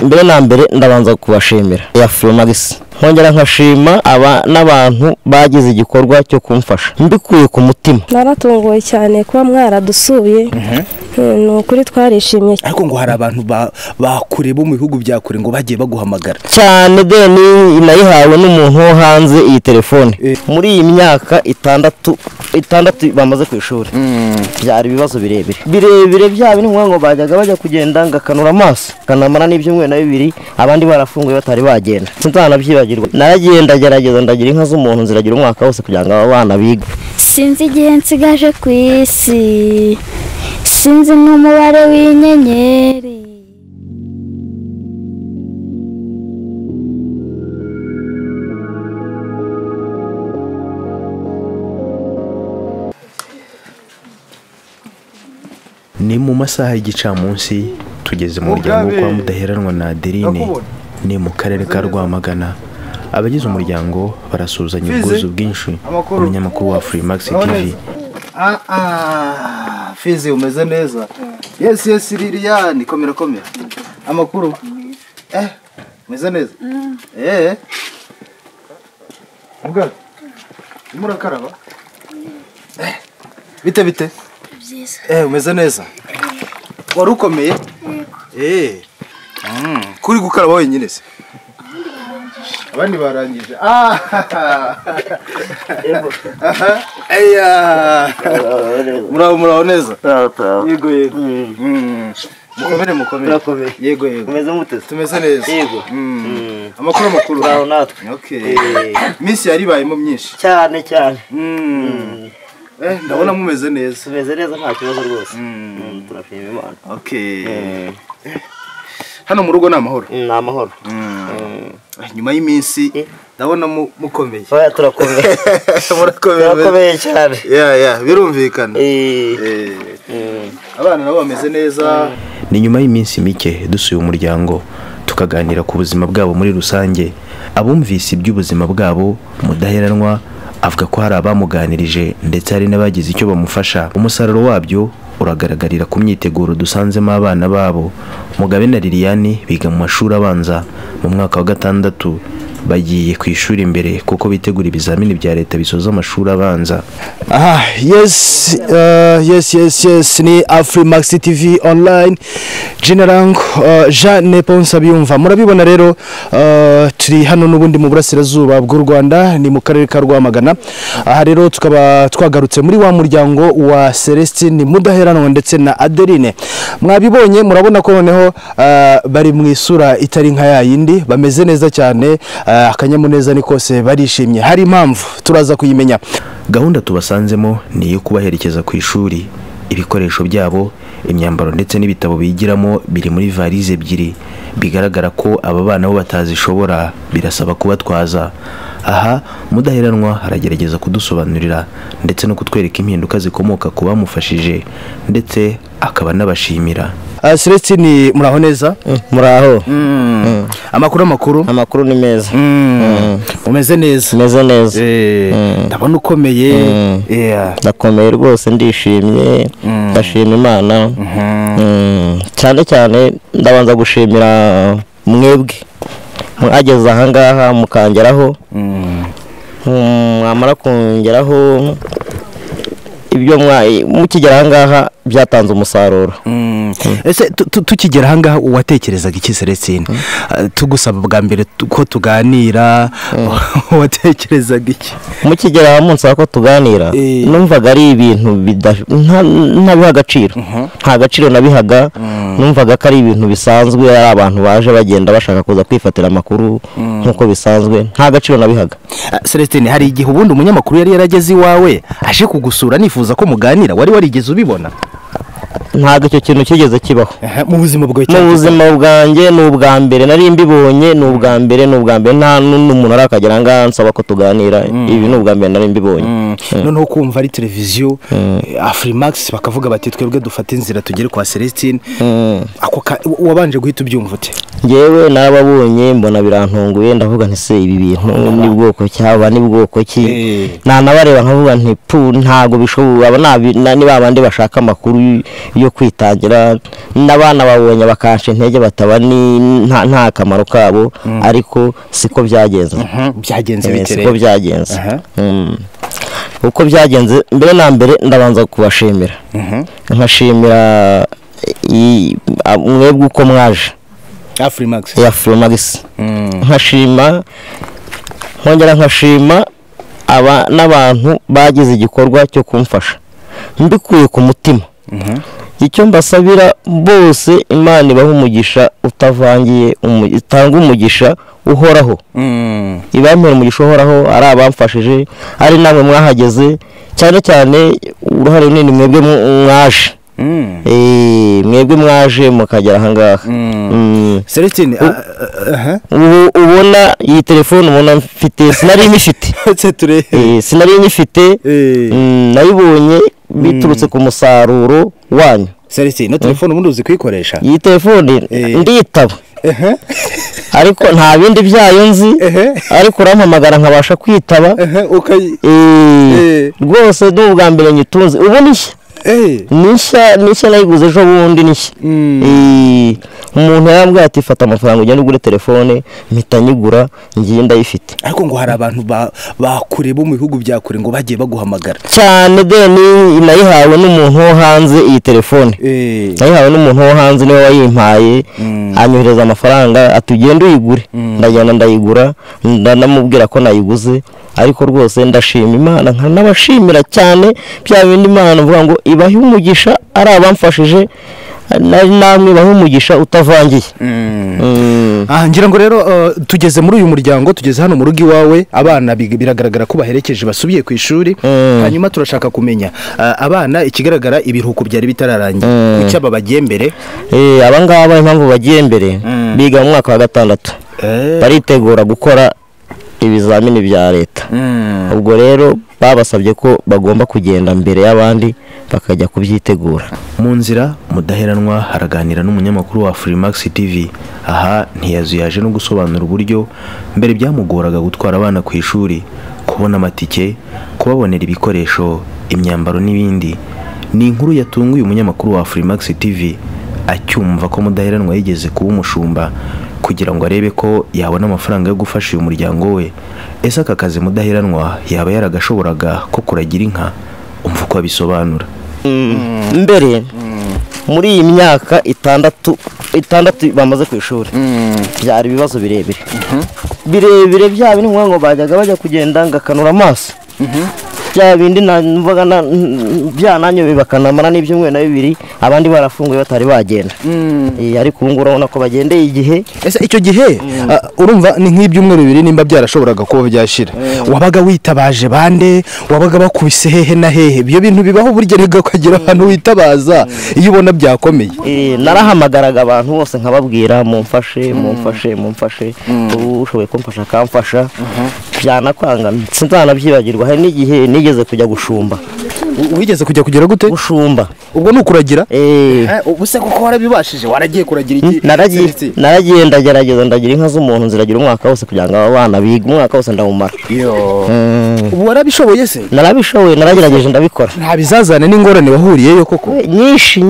mbere na mbere ndabanza kubashimira ya Freemax nkongera nkashima aba n'abantu bagize igikorwa cyo kumfasha mbikuye ku mutima. Naratunguwe cyane kuba mwaradusuye. Nukuri twarishimye ariko ngo hari abantu bakure bo mu bihugu bya kure ngo bagiye baguhamagara cyane. Deni nayihawe n'umuntu wo hanze iyi telefone muri iyi myaka itandatu bamaze ku ishuri. Byari ibibazo birebire byabo ni ngo bajyaga bajya kugenda ngakanura amaso kanamara n'ibyumwe na bibiri abandi barafunguye batari bagenda. Sinzanabyibagirwa naragenda gerageza ndagira inka z'umuntu ziragira umwaka wose kugira ngo abana biga. Sinzi igihe nsigaje ku isi, sinzi n'umubare w'inyenyeri. ni mu masaha y'igicamunsi tugeze mu muryango kwa Mudaheranwa na Adeline ni mu karere ka Rwamagana. Abagize umuryango barasuzanya ubwuzu bwinshi. Umunyamakuru wa Freemax TV. Fizi umeze neza? Yes Liliane komera. Amakuru? Umeze neza? Mugabo. Murakaraba? Bite? Byiza. Umeze neza? Wari ukomeye? Kuri gukaraba wenyine se? Abandi barangije. Muraho neza. Yego. Mukomere. Yego. Umeze mutese? Tumeze neza. Yego. Amakuru. Naho natwe. Okay. Misi yari bayemo myinshi. Cyane. Ndabona mumeze neza. Tumeze neza nta kibazo rwose. Turashima Imana. Okay. Hano mu rugo n'amahoro. N'amahoro. Nyuma y'iminsi ndabona mukomeye. Oya turakomeye. Murakomeye cyane. Birumvikana. Abana nabo bameze neza. Ni nyuma y'iminsi mike dusuye umuryango tukaganira ku buzima bwabo muri rusange. Abumvise iby'ubuzima bwabo Mudaheranwa avuga ko hari abamuganirije ndetse hari n'abagize icyo bamufasha. Umusaruro wabyo uragaragarira ku myiteguro dusanzemo abana babo. Mugabe na Liliane biga mu mashuri abanza mu mwaka wa 6 bagiye ku ishuri imbere kuko bitegura ibizamini bya leta bisoza amashuri abanza. Yes, ni Freemax TV online General Jean Neponsa byumva. Murabibona rero turi hano n'ubundi mu burasirazuba bw'u Rwanda ni mu karere ka Rwamagana. Aha rero tukaba twagarutse muri wa muryango wa Celestine Mudaheranwa ndetse na Adeline. Mwabibonye murabona ko noneho bari mu isura itari nka yayindi bameze neza cyane. Akanyamuneza ni kose barishimye. Hari impamvu turaza kuyimenya. Gahunda tubasanzemo ni iyo kubaherekeza ku ishuri. Ibikoresho byabo, imyambaro ndetse n'ibitabo bigiramo biri muri valise ebyiri. Bigaragara ko aba bana bo batazishobora birasaba kubatwaza. Aha Mudaheranwa aragerageza kudusobanurira ndetse no kutwereka impinduka zikomoka ku bamufashije ndetse akaba nabashimira. Celestine muraho neza? Muraho. Amakuru ni meza. Umeze neza? Meze neza. Ndabona ukomeye. Ndakomeye rwose ndishimye. Ndashima Imana. Cyane ndabanza gushimira mwebwe mwageze aha ngaha mukangeraho. Mwamara kongeraho ibyo mukigera aha ngaha byatanze umusaruro. Ese tukigera aha ngaha watekerezaga iki Celestine? Tugusaba bwa mbere ko tuganira watekerezaga iki? Mukigera aha munsi ko tuganira numvaga ari ibintu ntabiha agaciro. Nta gaciro nabihaga. Numvaga ko ari ibintu bisanzwe ari abantu baje bagenda bashaka kuza kwifatira amakuru nkuko bisanzwe. Nta gaciro nabihaga. Celestine hari igihe ubundi umunyamakuru yari yarageze iwawe aje kugusura nifuza ko muganira wari warigeze ubibona? Ntago icyo kintu kigeze kibaho mu buzima bwawe. Mu buzima bwanjye n'ubwa mbere nari mbibonye n'ubwa mbere nta n'umuntu arakagera ngansaba ko tuganira. Ibi n'ubwa mbere nari mbibonye. Noneho kumva ari televiziyo Freemax bakavuga bati twebwe dufata inzira tugere kwa Celestine. Ako wabanje guhita ubyumva ute? Ngewe narababonye mbona birantunguye ndavuga nti se ibi bintu ni bwoko cyaba ni bwoko ki? Nabareba nkavuga nti ntago bishobora ni babandi bashaka amakuru yo kwitangira n'abana babonye bakansha intege bataba nta kamaro kabo ariko siko byagenze byagenze bitere siko byagenze uko byagenze mbere na mbere ndabanza kubashimira nkashimira mwebwe uko mwaje Afrimax nkashima nkongera nkashima n'abantu bagize igikorwa cyo kumfasha mbikuye ku mutima icyo mbasabira bose Imana ibaha umugisha utavangiye itanga umugisha uhoraho ibampera umugisha uhoraho ari abamfashije ari namwe mwahageze cyane cyane uruhare runini mwebwe mwaje mwebwe mwaje mukagera ahangaha Celestine ubona iyi telefone ubona mfite sinari nyifite sinari nyifite nayibonye biturutse ku musaruro wanyu Celestine no telefone ubundi uzi kuyikoresha iyi telefone nditaba ariko nta bindi byayo nzi ariko urampamagara nkabasha kwitaba rwose n'ubwa mbere nyitunze ubu nishya nayiguze ejo bundi nishya umuntu yambwiye ati fata amafaranga ugende ugure telefone mpita nyigura ngiye ndayifite ariko ngo hari abantu bakure bo mu bihugu bya kure ngo bagiye baguhamagara cyane deni nayihawe n'umuntu wo hanze iyi telefone nayihawe n'umuntu wo hanze niwe wayimpaye anyohereza amafaranga ati ugende uyigure ndagenda ndayigura ndanamubwira ko nayiguze ariko rwose ndashima Imana nkanabashimira cyane bya bindi Imana mvuga ngo ibahe umugisha ari abamfashije namwe bahe umugisha utavangiye ngira ngo rero tugeze muri uyu muryango tugeze hano mu rugo iwawe abana biragaragara ko baherekeje basubiye ku ishuri hanyuma turashaka kumenya abana ikigaragara ibiruhuko byari bitararangira kuki aba bagiye mbere abangaba impamvu bagiye mbere biga mu mwaka wa 6 baritegura gukora ibizamini bya leta ubwo rero babasabye ko bagomba kugenda mbere y'abandi bakajya kubyitegura mu nzira mudaheranwa haraganira n'umunyamakuru wa Afrimax TV aha ntiyazuyaje no gusobanura uburyo mbere byamugoraga gutwara abana ku ishuri kubona amatike kubabonera ibikoresho imyambaro n'ibindi ni inkuru yatunguye umunyamakuru wa Afrimax TV acyumva ko mudaheranwa yigeze kuba umushumba kugira ngo arebe ko yabona amafaranga yo gufasha uyu muryango we ese aka kazi mudaheranwa yaba yaragashoboraga ko kuragira inka umva uko abisobanura mbere muri iyi myaka itandatu bamaze ku ishuri byari ibibazo birebire byaba ni ngo bajyaga bajya kugenda ngakanura amaso bya bindi numvaga byananyobe bakanamara n'ibyumwe na bibiri abandi barafunguye batari bagenda ariko ubu ngubu urabona ko bagendeye igihe ese icyo gihe urumva ni nk'ibyumweru bibiri nimba byarashoboraga kuba byashira wabaga witabaje bande wabaga bakubise hehe na hehe ibyo bintu bibaho burya rega kugira abantu witabaza iyo ubona byakomeye narahamagaraga abantu bose nkababwira mumfashe ushoboye kumfasha akamfasha byanakwanga sinzanabyibagirwa hari n'igihe nigeze kujya gushumba wigeze kujya kugera gute gushumba ubwo nukuragira ubuse kuko warabibashije waragiye kuragira iki naragiye ndagerageza ndagira inka z'umuntu nziragira umwaka wose kugira ngo abana biga umwaka wose ndawumara ubu warabishoboye se narabishoboye naragerageje ndabikora nta bizazane n'ingorane wahuriyeyo koko nyinshi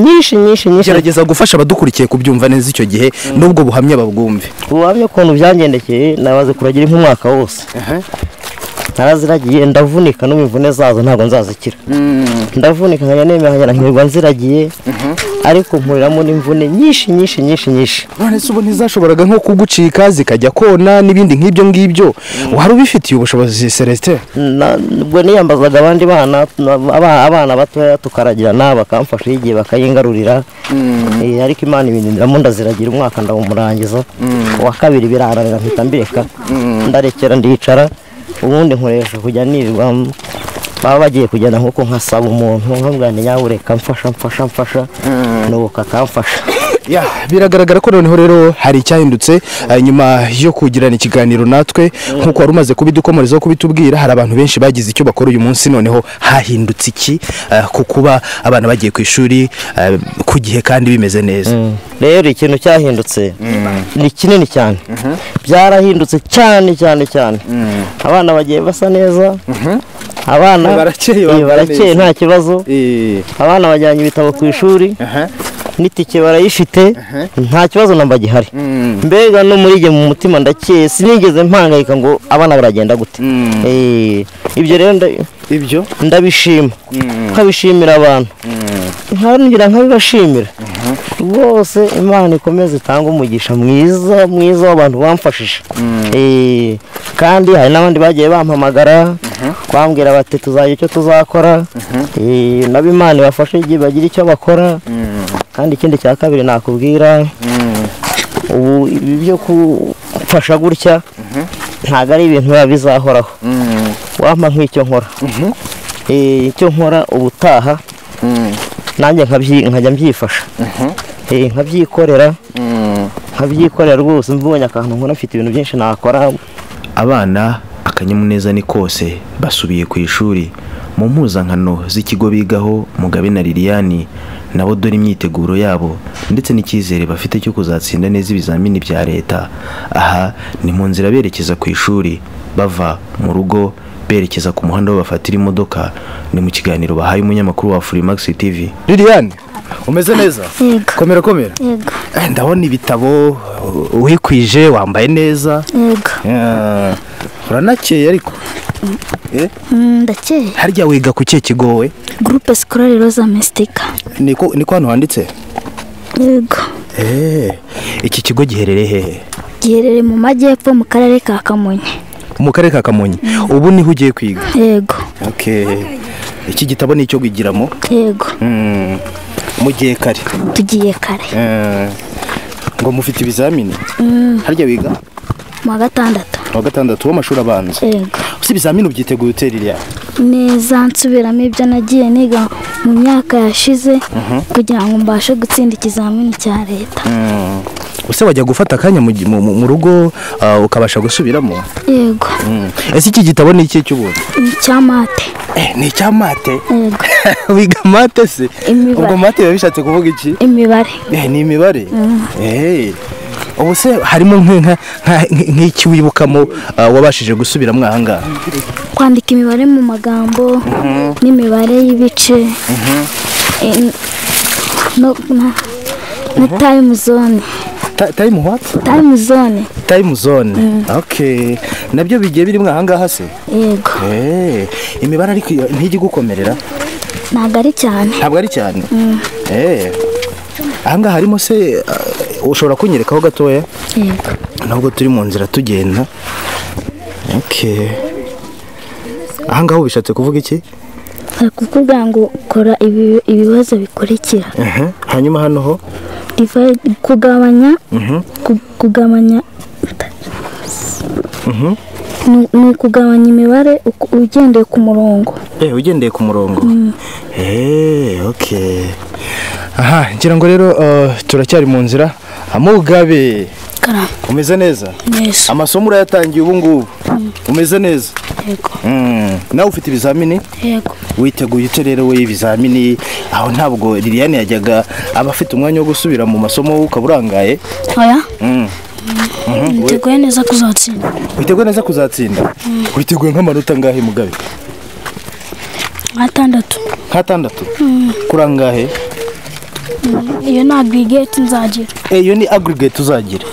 gerageza gufasha abadukurikiye kubyumva neza icyo gihe n'ubwo buhamya babwumve ubuhamya ukuntu byangendekeye nabaze kuragira inka umwaka wose naraziragiye ndavunika n'imvune zazo ntabwo nzazikira ndavunika nkajya nemera nkirwa nziragiye ariko mpuriramo n'imvune nyinshi none se ubu ntizashoboraga nko kugucika zikajya kona n'ibindi nk'ibyo ngibyo wari ubifitiye ubushobozi Celestin ubwo niyambazaga abandi abana batoya tukaragirana bakamfasha igihe bakayingarurira ariko Imana ibindiramo ndaziragira umwaka ndawumurangiza wa kabiri birananira mpita mbireka ndarekera ndicara ubundi nkoresha kujya nirirwa baba bagiye kugenda nkuko nkasaba umuntu nkabwira nyawureka mfasha nuko akamfasha biragaragara ko noneho rero hari icyahindutse nyuma yo kugirana ikiganiro natwe nkuko wari umaze kubidukomorezaho kubitubwira hari abantu benshi bagize icyo bakora uyu munsi noneho hahindutse iki ku kuba abana bagiye ku ishuri ku gihe kandi bimeze neza rero ikintu cyahindutse ni kinini cyane byarahindutse cyane abana bagiye basa neza abana barakeye nta kibazo abana bajyanye ibitabo ku ishuri n'itike barayifite nta kibazo namba gihari mbega no muri jye mu mutima ndakeye sinigeze mpangayika ngo abana baragenda gute ibyo rero ibyo ndabishima nkabishimira abantu nkangira nkabibashimira rwose Imana ikomeze itanga umugisha mwiza w'abantu bamfashije kandi hari n'abandi bagiye bampamagara bambwira bati tuzagira icyo tuzakora nabo Imana ibafashe igihe bagira icyo bakora kandi ikindi cya kabiri nakubwira ubu ibi byo gufasha gutya ntabwo ari ibintu biba bizahoraho wampa nk'icyo nkora icyo nkora ubutaha nanjye nkajya mbyifasha nkabyikorera rwose mbonye akantu nkora mfite ibintu byinshi nakora. Abana akanyamuneza ni kose basubiye ku ishuri mu mpuzankano z'ikigo bigaho. Mugabe na Liliane nabo dore imyiteguro yabo ndetse n'icyizere bafite cyo kuzatsinda neza ibizamini bya leta. Aha ni mu nzira berekeza ku ishuri bava mu rugo berekeza ku muhanda bafatira imodoka. Ni mu kiganiro bahaye umunyamakuru wa Afrimax TV. Liliane umeze neza? Yego. komera Yego. Ndabona ibitabo wikwije wambaye neza. Yego. Uranakeye ariko ndakeye. Harya wiga ku kihe kigo we? Groupe Scolaire Rosa Mystica. Niko hano handitse? Yego. Iki kigo giherereye hehe? Giherereye mu majyepfo mu karere ka Kamonyi. Mu karere ka Kamonyi. Ubu niho ugiye kwiga? Yego. Iki gitabo ni icyo kwigiramo? Yego. Mugiye kare? Tugiye kare. Ngo mufite ibizamini? Harya wiga? Mu gatandatu. Mu gatandatu w'amashuri abanza? Yego. Usi ibizamini ubyiteguye uterira? Neza nsubiramo ibyo nagiye niga mu myaka yashize kugira ngo mbashe gutsinda ikizamini cya leta. Use wajya gufata akanya mu rugo ukabasha gusubiramo? Yego. Ese iki gitabo ni iki cy'ubuntu? Ni cyamate. Ni icyamate? Yego. Wiga mate se? Ubwo mate biba bishatse kuvuga iki? Imibare. Ni imibare? Ubu se harimo nk'iki wibukamo wabashije gusubiramo aha ngaha? Kwandika imibare mu magambo n'imibare y'ibice na time zone. Time what? Time zone. Time zone. Nabyo bigiye birimo aha ngaha se? Yego. Imibare ariko ntijye gukomerera? Ntabwo ari cyane. Ntabwo ari cyane? Aha ngaha harimo se ushobora kunyerekaho gatoya? Yego. Nubwo turi mu nzira tugenda. Aha ngaho bishatse kuvuga iki? Kuvuga ngo kora ibibazo bikurikira. Hanyuma hano ho? Kugabanya ni ukugabanya imibare ugendeye ku murongo. Ugendeye ku murongo? Aha, ngira ngo rero turacyari mu nzira. Mugabe, umeze neza? Neza. Amasomo urayatangiye ubu ngubu? Umeze neza? Yego. Nawe ufite ibizamini? Yego. Witeguye ute rero we ibizamini? Aho ntabwo Liliane yajyaga aba afite umwanya wo gusubira mu masomo ukaba urangaye? Oya. Witeguye neza kuzatsinda. Witeguye neza kuzatsinda? Witeguye nk'amanota angahe Mugabe? 6. 6? Kurangahe? Iyo ni aggregate nzagira. Iyo ni aggregate uzagira?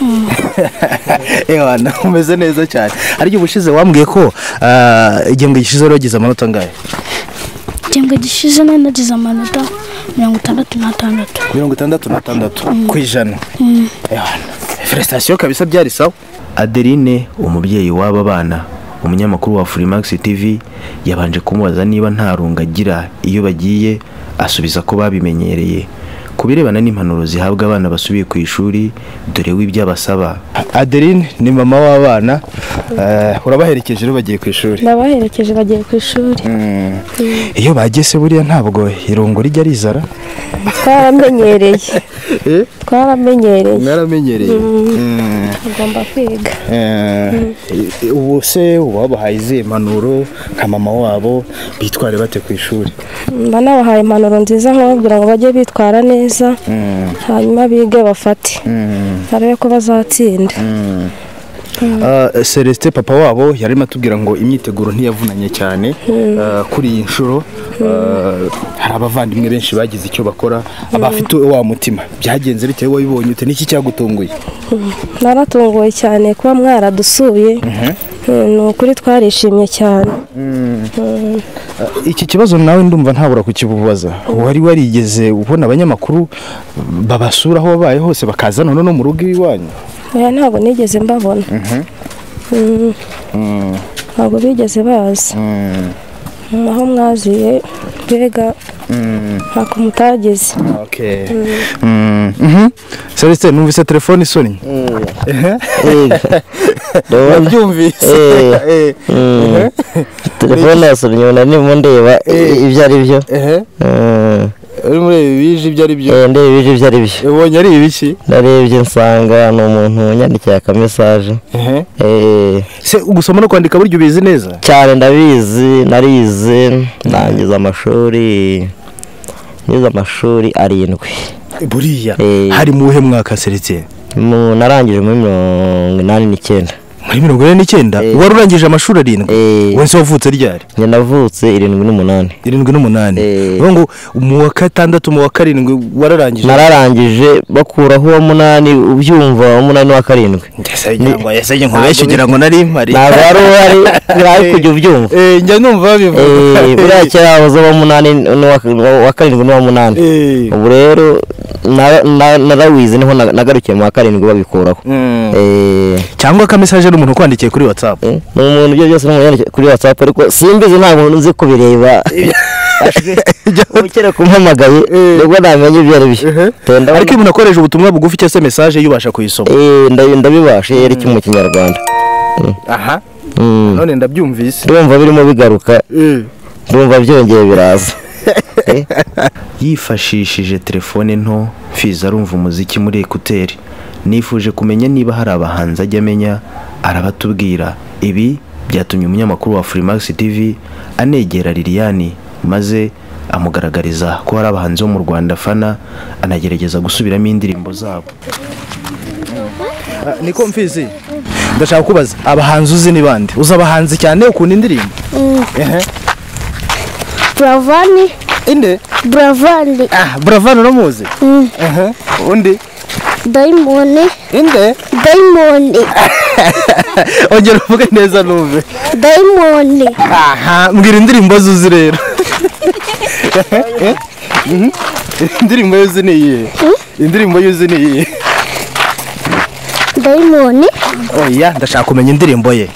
Ewana umeze neza cyane. Ariko ubushize wambwiye ko igihembwe gishize wagize amanota angahe? Igihembwe gishize nagize amanota 66. 66 ku ijana. Felicitation kabisa byari sawa. Adeline umubyeyi w'aba bana umunyamakuru wa Afrimax TV yabanje kumubaza niba nta runga agira iyo bagiye, asubiza ko babimenyereye. Kubirebana n'impanuro zihabwa abana basubiye ku ishuri dore w'ibyo abasaba. Adeline ni mama w'abana, urabaherekeje rero bagiye ku ishuri? Nabaherekeje bagiye ku ishuri. Iyo bagese buriya ntabwo irungo rijya rizara? Twaramenyereye. Naramenyereye. Ugomba kwiga. Ubu se wabahaye izihe impanuro nka mama wabo bitware bate ku ishuri? Mba nabahaye impanuro nziza nkababwira ngo bajye bitwara neza hanyuma bige bafate barebe ko bazatsinda. Celestin papa wabo yarimo atubwira ngo imyiteguro ntiyavunanye cyane kuri iyi nshuro. Hari abavandimwe benshi bagize icyo bakora, abafite wa mutima byagenze bitewe wabibonye ute, niki cyagutunguye? naratunguwe cyane kuba mwaradusuye. Ni ukuri twarishimye cyane. Iki kibazo nawe ndumva ntabura kukibubaza. Wari warigeze ubona abanyamakuru babasura aho babaye hose bakaza none no mu rugo iwanyu? Oya, ntabwo nigeze mbabona. Ntabwo bigeze baza. Aho mwaziye mbega ntako mutageze. Okay. Celestin, numvise telefone isoni. Byumvise. telefone yasomye nimo ndeba ibyo ari byo. Uri muri bije ibyo ari byo? Ndeba ibyo ibyo ari byo. Ubonye ari ibiki? Narebye nsanga ni umuntu yandikiye aka message. Se ugusoma no kwandika buryo ubizi neza? Cyane ndabizi, narize nangiza amashuri. Niza amashuri 7. Buriya hari muhe mwaka Celestin? Narangije muri 89. Muri 89 wari urangije amashuri 7? Wese wavutse ryari? Njye navutse 78. 78. Ngo mu wa 6 mu wa 7 wararangije? Nararangije bakuraho wa 8 ubyumva wa 8 wa 7. Ndetse yaseye nkubeshye ugira ngo nari mpari. Nabaro ari kujya ubyumva. Njya numva babivuga. Buriya cyahoze wa 8 wa 7 n'uwa 8. Ubu rero narawize niho nagarukiye mu wa 7 babikuraho. Cyangwa ka message umuntu kwandikiye kuri WhatsApp? Umuntu byo byose n'umuntu kuri WhatsApp, ariko simbizi nta muntu nzi ko bireba. Ukere kumpamagaye nubwo namenye ibyo ari byo. Ariko umuntu akoresha ubutumwa bugufi cyangwa message yubasha kuyisoma? Ndabibasha yari mu Kinyarwanda. Aha. None ndabyumvise. Ndumva birimo bigaruka. Ndumva byongeye biraza. Yifashishije telefone nto, Fiza arumva umuziki muri ekuteri. Nifuje kumenya niba hari abahanzi ajya amenya, arabatubwira. Ibi byatumye umunyamakuru wa Freemax TV anegera Liliane maze amugaragariza ko hari abahanzi bo mu Rwanda fana, anagerageza gusubiramo indirimbo zabo. Niko Mfizi, ndashaka kubaza abahanzi uzi ni bande? Uza abahanzi cyane ukunda indirimbo? Bravani. Inde? Bravani. Bravani uramuzi? Undi? Diamond. Inde? Diamond. Ongera uvuge neza numve. Diamond. Mbwira indirimbo zuzi rero. Indirimbo yuzi ni iyihe? Indirimbo yuzi ni iyihe? Diamond. Oya, ndashaka kumenya indirimbo ye.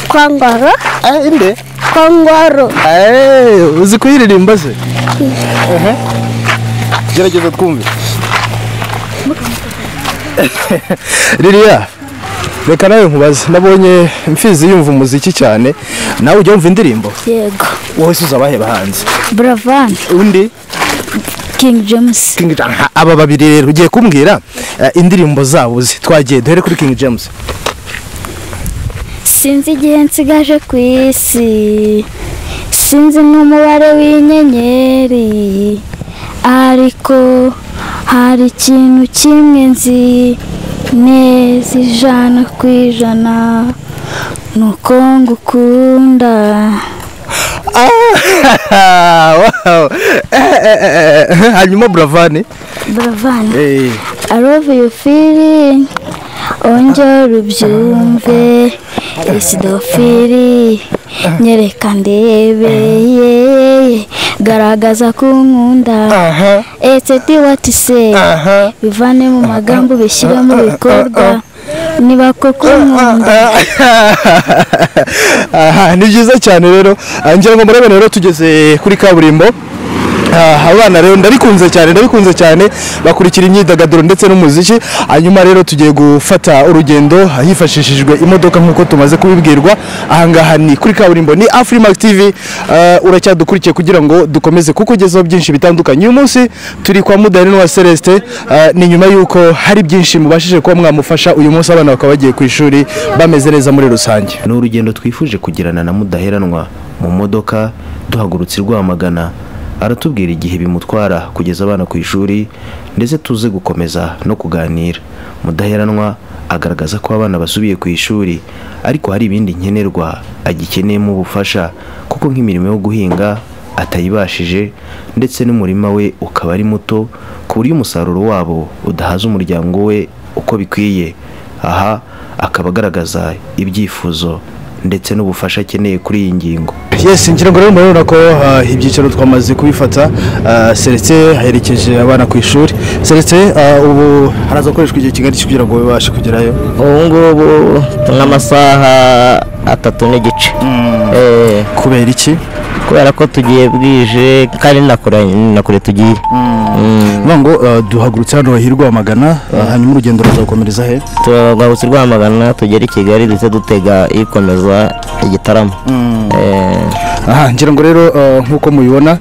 Kwangwaro. Inde? Kwangwaro. Uzi kuyiririmba se? Gerageza twumve. Lilia, reka nawe nkubaze, nabonye Mfizi yumva umuziki cyane, nawe ujya wumva indirimbo? Yego. Wowe suza abahe bahanzi? Bravani. Undi? King James. Aba babiri rero ugiye kumbwira indirimbo zabo uzi. Twagiye duhere kuri King James. Sinzi igihe nsigaje ku isi, sinzi n'umubare w'inyenyeri, ariko hari ikintu kimwe nzi neza 100%, nuko ngukunda. Wow. Hanyuma Bravani? Bravani. I love you feeling, ongera ubyumve, isi dofiri, nyereka ndebe, garagaza kunkunda. Ese what say, bivane mu magambo bishyira mu bikorwa, niba koko nkunda. Ni byiza cyane rero, ngira ngo murabona rero tugeze kuri kaburimbo. Abana rero ndabikunze cyane bakurikira imyidagaduro ndetse n'umuziki. Hanyuma rero tugiye gufata urugendo hifashishijwe imodoka nkuko tumaze kubibwirwa. Ahangaha ni kuri kaburimbo, ni Freemax TV. Uracyadukurikiye kugira ngo dukomeze kukugezaho byinshi bitandukanye. Uyu munsi turi kwa Mudahirwa wa Celestin, ni nyuma yuko hari byinshi mubashije kuba mwamufasha. Uyu munsi abana bakaba bagiye ku ishuri bameze neza muri rusange. Ni urugendo twifuje kugirana na Mudaheranwa mu modoka duhagurutse Rwamagana, aratubwira igihe bimutwara kugeza abana ku ishuri ndetse tuze gukomeza no kuganira. Mudaheranwa agaragaza ko abana basubiye ku ishuri ariko hari ibindi nkenerwa agikeneyemo ubufasha kuko nk'imirimo yo guhinga atayibashije ndetse n'umurima we ukaba ari muto ku buryo umusaruro wabo udahaza umuryango we uko bikwiye. Aha akaba agaragaza ibyifuzo ndetse n'ubufasha akeneye kuri iyi ngingo. Yes, ngira ngo rero murabona ko ibyicaro twamaze kubifata. Celestin aherekeje abana ku ishuri. Celestin, ubu haraza gukoreshwa igihe kigari kugira ngo babashe kugerayo. ubu ngubu nk'amasaha 3 n'igice. Kubera iki? Kubera ko tugiye bwije kandi nakure tugiye. Ngo duhagurutse hano Rwamagana, hanyuma urugendo ruzakomereza he? Turagabutse Rwamagana tugera i Kigali ndetse dutega ikomeza Igitaramo. Ngira ngo rero nk'uko mubibona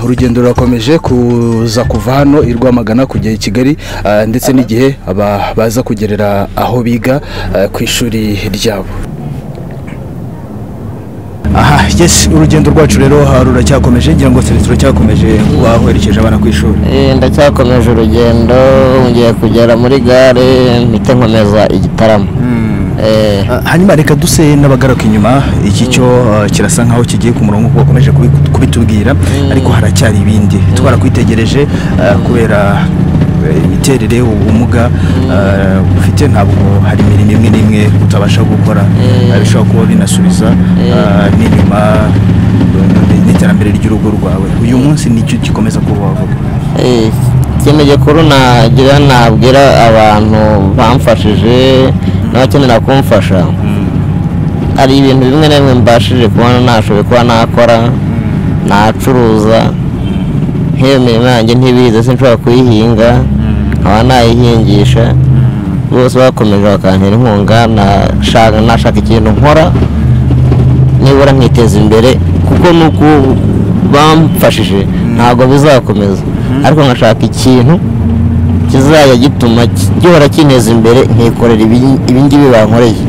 urugendo rurakomeje kuza kuva hano i Rwamagana kujya i Kigali ndetse n'igihe baza kugerera aho biga ku ishuri ryabo. Yes, urugendo rwacu rero ruracyakomeje. Ngira ngo Celestin turacyakomeje waherekeje abana ku ishuri. Ndacyakomeje urugendo ngiye kugera muri gare mpite nkomeza Igitaramo. Hanyuma reka duse n'abagaruka inyuma. Iki cyo kirasa nkaho kigiye ku murongo bakomeje kubitubwira ariko haracyari ibindi twarakwitegereje kubera imiterere ubumuga ufite, ntabwo hari imirimo imwe n'imwe utabasha gukora bishobora kuba binasubiza n'inyuma n'iterambere ry'urugo rwawe. Uyu munsi nicyo gikomeza kuba wavuga. Ikintu gikuru nabwira abantu bamfashije n'abakenera kumfasha, hari ibintu bimwe na bimwe mbashije kubona nashoboye kuba nakora, nacuruza nk'iyo mirimo yanjye ntibize sinshobora kuyihinga nkaba nayihingisha. Bose bakomeje bakantera inkunga, nashaka ikintu nkora nibura nkiteza imbere kuko nuko bamfashije ntabwo bizakomeza, ariko nkashaka ikintu kizajya gituma gihora kineza imbere nkikorera ibingibi bankoreye.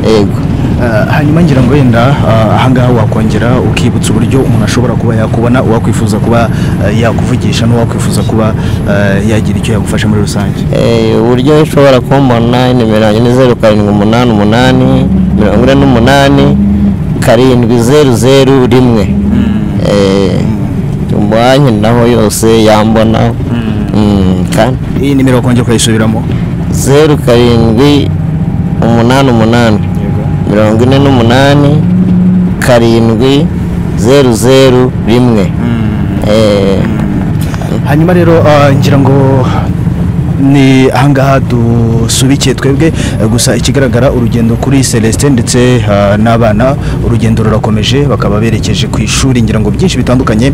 Yego. Hanyuma ngira ngo wenda ahangaha wakongera ukibutsa uburyo umuntu ashobora kuba yakubona, uwakwifuza kuba yakuvugisha n'uwakwifuza kuba yagira icyo yagufasha muri rusange. Uburyo ushobora kumbona, nimero yanjye ni 0788 48 700 umwanya naho yose yambona. Kandi iyi nimero wakongera ukayisubiramo 0788 48 700 1. Hanyuma rero ngira ngo ni ahangaha dusubikiye twebwe gusa ikigaragara urugendo kuri Celestin ndetse n'abana urugendo rurakomeje, bakaba berekeje ku ishuri. Ngira ngo byinshi bitandukanye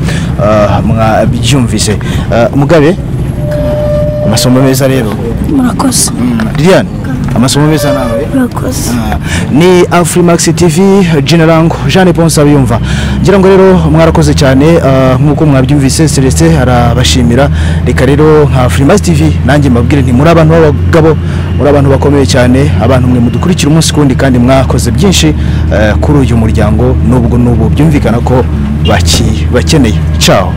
mwabyumvise. Mugabe, amasomo meza rero. Murakoze. Liliane, amasomo meza nawe. Murakoze. Ni Afrimax TV, General Jean Paul Nsabiyumva. Ngira ngo rero mwarakoze cyane nk'uko mwabyumvise Celestin arabashimira. Reka rero nka Afrimax TV nanjye mbabwire nti muri abantu b'abagabo, muri abantu bakomeye cyane, abantu mwe mudukurikira umunsi kundi kandi mwakoze byinshi kuri uyu muryango, nubwo byumvikana ko bakeneye. Ciao.